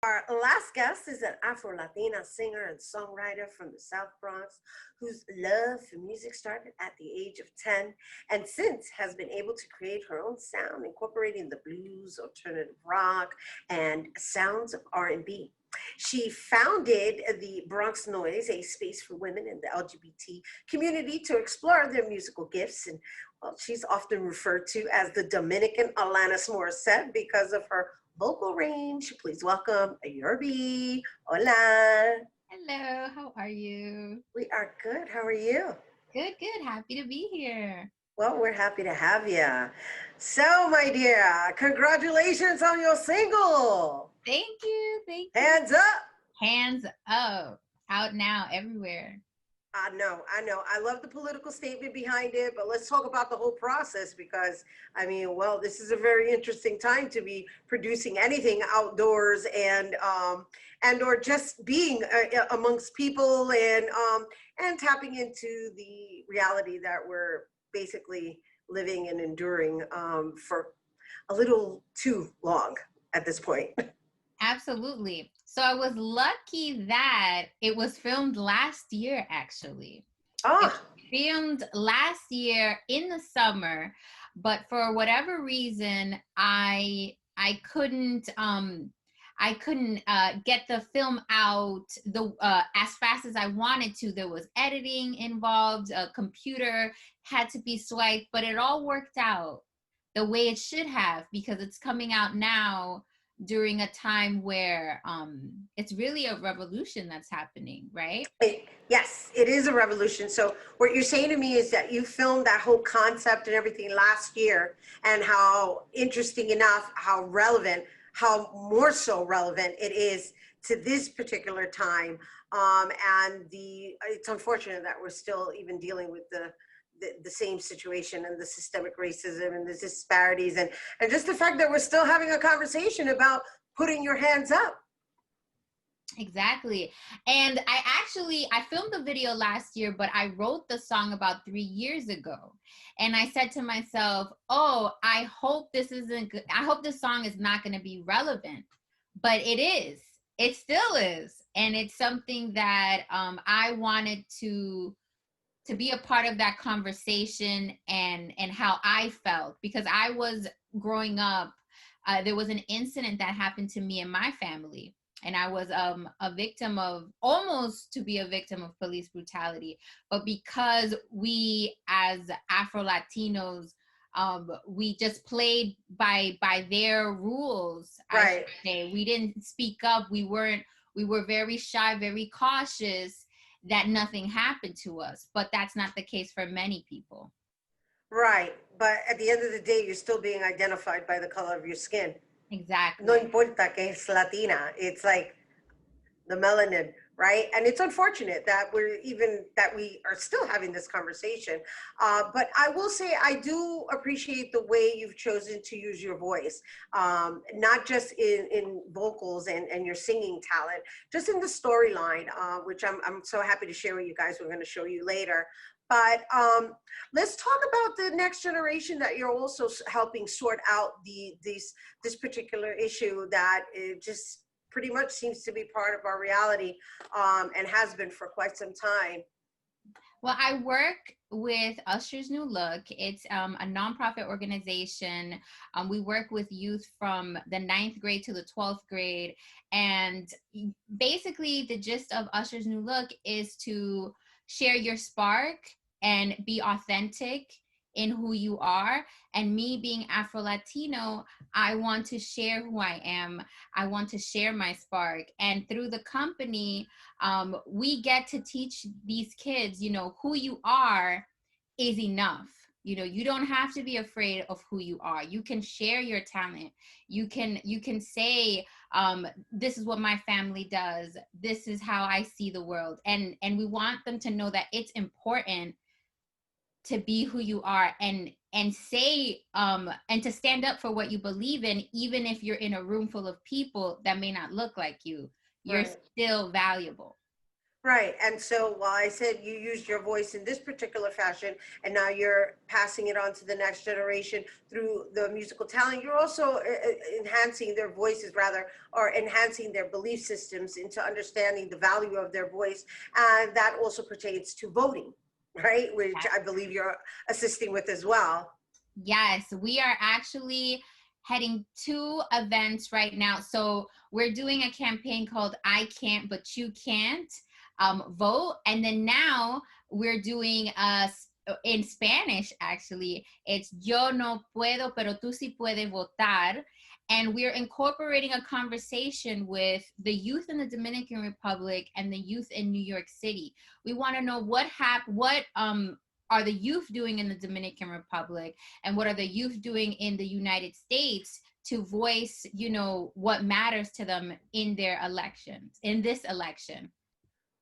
Our last guest is an Afro-Latina singer and songwriter from the South Bronx whose love for music started at the age of 10 and since has been able to create her own sound, incorporating the blues, alternative rock, and sounds of R&B. She founded the Bronx Noise, a space for women in the LGBT community to explore their musical gifts. And well, she's often referred to as the Dominican Alanis Morissette because of her vocal range. Please welcome Yurby. Hola. Hello, how are you? We are good. How are you? Good, good. Happy to be here. Well, we're happy to have you. So, my dear, congratulations on your single. Thank you. Thank you. Hands up. Hands up. Out now, everywhere. I know, I know. I love the political statement behind it, but let's talk about the whole process because, I mean, well, this is a very interesting time to be producing anything outdoors and or just being amongst people and tapping into the reality that we're basically living and enduring for a little too long at this point. Absolutely. So I was lucky that it was filmed last year, actually. It was Ah, filmed last year in the summer, but for whatever reason, I couldn't get the film out the as fast as I wanted to. There was editing involved, a computer had to be swiped, but it all worked out the way it should have because it's coming out now during a time where it's really a revolution that's happening, right? yes, it is a revolution. So what you're saying to me is that you filmed that whole concept and everything last year, and how interesting enough, how relevant, how more so relevant it is to this particular time. And it's unfortunate that we're still even dealing with the same situation and the systemic racism and the disparities and just the fact that we're still having a conversation about putting your hands up. Exactly. And I filmed the video last year, but I wrote the song about 3 years ago. And I said to myself, oh, I hope this isn't good. I hope this song is not going to be relevant, but it is. It still is. And it's something that I wanted to be a part of that conversation and how I felt because I was growing up. There was an incident that happened to me and my family, and I was a victim of almost to be a victim of police brutality. But because we as Afro Latinos, we just played by their rules. I should Right. say we didn't speak up. We were very shy, very cautious that nothing happened to us. But that's not the case for many people. Right. But at the end of the day, you're still being identified by the color of your skin. No Exactly. importa que es Latina. It's like the melanin, right? And it's unfortunate that we are still having this conversation. But I will say I do appreciate the way you've chosen to use your voice, not just in vocals and your singing talent, just in the storyline, which I'm so happy to share with you guys. We're going to show you later. But let's talk about the next generation that you're also helping sort out this particular issue that it just pretty much seems to be part of our reality, and has been for quite some time. Well, I work with Usher's New Look. It's a nonprofit organization. We work with youth from the ninth grade to the 12th grade. And basically, the gist of Usher's New Look is to share your spark and be authentic in who you are. And me being Afro Latino, I want to share who I am. I want to share my spark. And through the company, we get to teach these kids, who you are is enough. You don't have to be afraid of who you are. You can share your talent. You can say, this is what my family does. This is how I see the world. And we want them to know that it's important to be who you are and say and to stand up for what you believe in, even if you're in a room full of people that may not look like you. You're Right. still valuable. Right. And so while I said you used your voice in this particular fashion, and now you're passing it on to the next generation through the musical talent, you're also enhancing their voices, rather, or enhancing their belief systems into understanding the value of their voice. And that also pertains to voting, right? Which I believe you're assisting with as well. Yes, we are actually heading to events right now. So we're doing a campaign called I Can't But You Can't, vote. And then now we're doing in Spanish, actually, it's Yo no puedo, pero tú sí puedes votar. And we're incorporating a conversation with the youth in the Dominican Republic and the youth in New York City. We want to know what are the youth doing in the Dominican Republic, and what are the youth doing in the United States to voice, what matters to them in their elections, in this election.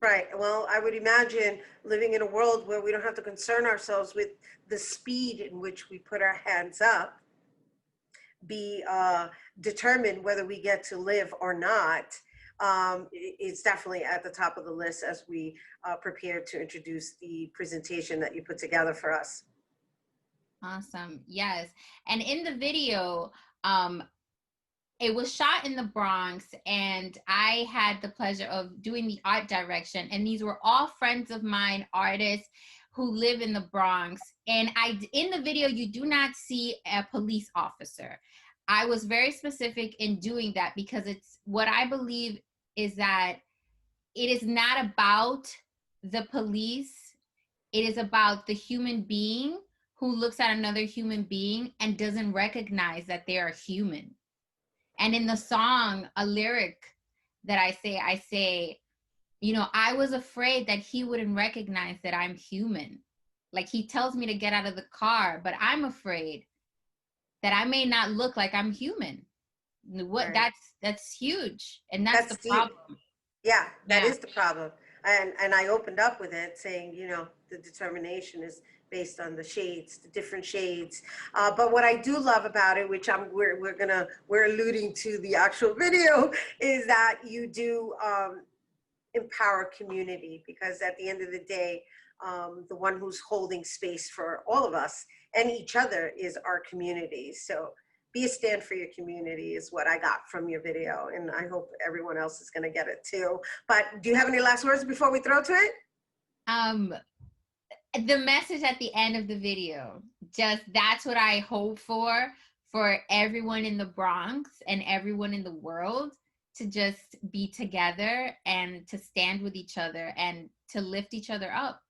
Right. Well, I would imagine living in a world where we don't have to concern ourselves with the speed in which we put our hands up, be determined whether we get to live or not. It's definitely at the top of the list as we prepare to introduce the presentation that you put together for us. Awesome. Yes. And in the video, it was shot in the Bronx, and I had the pleasure of doing the art direction. And these were all friends of mine, artists who live in the Bronx. And in the video, you do not see a police officer. I was very specific in doing that because it's what I believe is that it is not about the police. It is about the human being who looks at another human being and doesn't recognize that they are human. And in the song, a lyric that I say, I was afraid that he wouldn't recognize that I'm human. Like, he tells me to get out of the car, but I'm afraid that I may not look like I'm human. Right. That's huge. And that's the problem. Yeah, that is the problem. And I opened up with it saying, the determination is based on the shades, the different shades. But what I do love about it, which we're alluding to the actual video, is that you do empower community, because at the end of the day, the one who's holding space for all of us and each other is our community. So be a stand for your community is what I got from your video. And I hope everyone else is going to get it too. But do you have any last words before we throw to it? The message at the end of the video, that's what I hope for everyone in the Bronx and everyone in the world, to just be together and to stand with each other and to lift each other up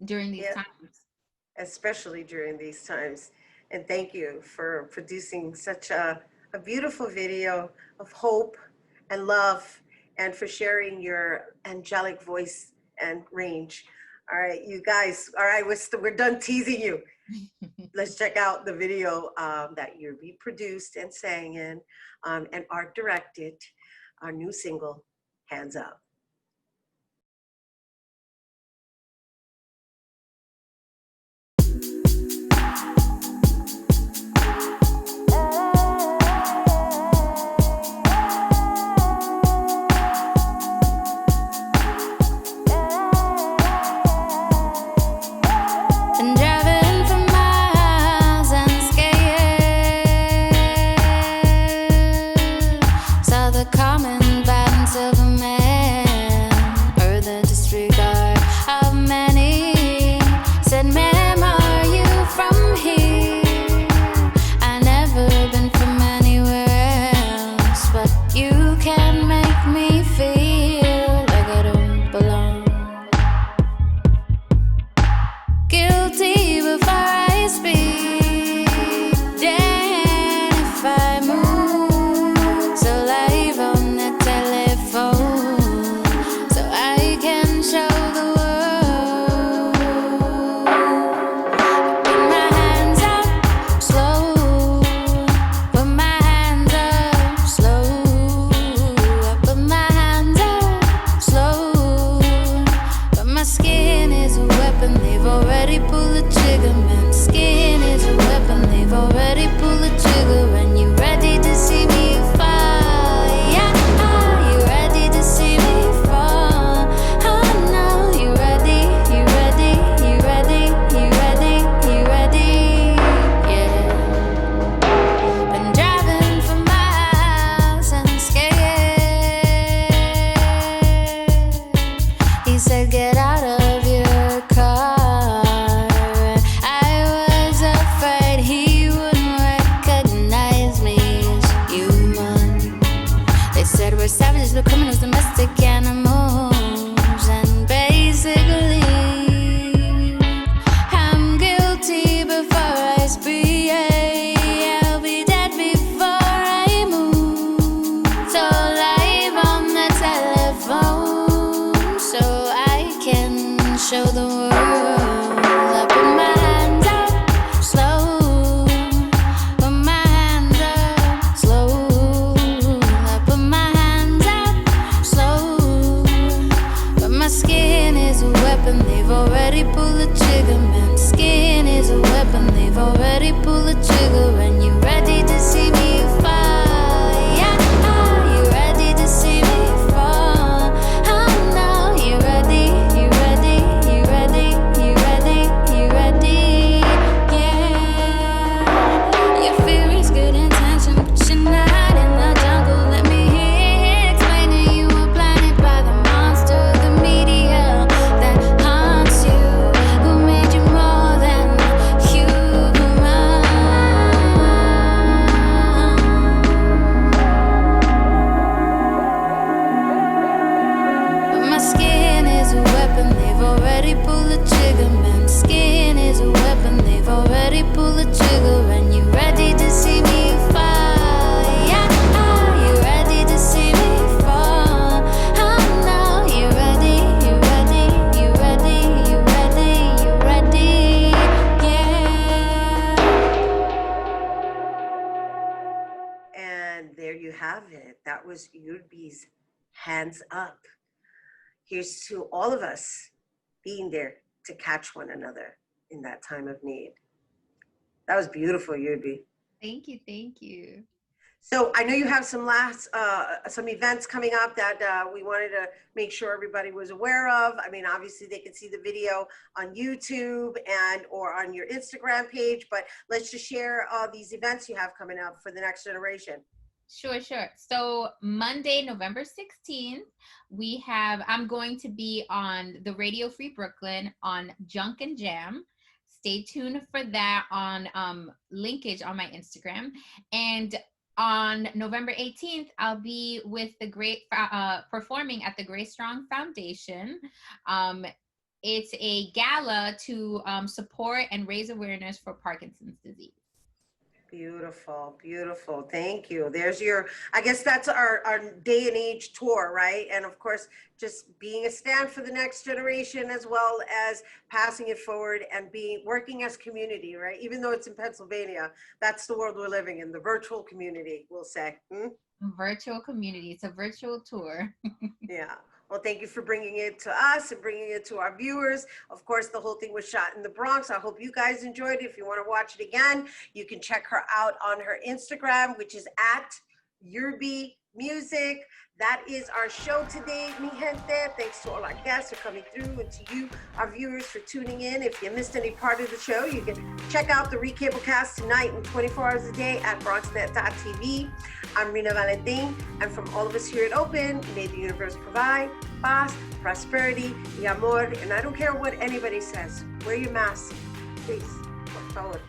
during these times. Especially during these times. And thank you for producing such a beautiful video of hope and love, and for sharing your angelic voice and range. All right, you guys, all right, we're done teasing you. Let's check out the video that Yurby produced and sang in, and art directed, our new single, Hands Up. we're savages, we're criminals, domestic animals. And basically, I'm guilty before I speak. I'll be dead before I move. So live on the telephone, so I can show the world. I put my hands up, slow. Put my hands up, slow. I put my hands up, slow. But my skin is a weapon, they've already pulled the trigger. Man, skin is a weapon, they've already pulled the trigger. And you ready to see me fall? Yeah, you ready to see me fall? Oh no, you ready? You ready? You ready? You ready? You ready? Yeah. Your fear is good intention, but you're not in the jungle. Let me hear you explaining you were blinded by the monster, the media that haunts you, who made you more than human. But my skin is a weapon, they've already pulled the trigger. Man, skin is a weapon, they've already pulled the trigger. And you ready to see me fall? Yeah, you ready to see me fall? Oh no, you ready? You ready? You ready? You ready? You ready? Yeah. And there you have it. That was Yurby's Hands Up. Here's to all of us being there to catch one another in that time of need. That was beautiful, Yurby. Thank you. Thank you. So I know you have some some events coming up that we wanted to make sure everybody was aware of. I mean, obviously they can see the video on YouTube and or on your Instagram page, but let's just share these events you have coming up for the next generation. Sure. So Monday, November 16th, I'm going to be on the Radio Free Brooklyn on Junk and Jam. Stay tuned for that on linkage on my Instagram. And on November 18th, I'll be with the performing at the Grace Strong Foundation. It's a gala to support and raise awareness for Parkinson's disease. Beautiful, beautiful. Thank you. There's your, I guess that's our day and age tour, right? And of course, just being a stand for the next generation, as well as passing it forward and working as community, right? Even though it's in Pennsylvania, that's the world we're living in, the virtual community, we'll say. Virtual community. It's a virtual tour. Yeah. Well, thank you for bringing it to us and bringing it to our viewers. Of course, the whole thing was shot in the Bronx. I hope you guys enjoyed it. If you want to watch it again, you can check her out on her Instagram, which is at Yurby Music. That is our show today, mi gente. Thanks to all our guests for coming through, and to you, our viewers, for tuning in. If you missed any part of the show, you can check out the recablecast tonight and 24 hours a day at bronxnet.tv. I'm Rhina Valentin, and from all of us here at Open, may the universe provide paz, prosperity, y amor. And I don't care what anybody says. Wear your mask, please, por favor.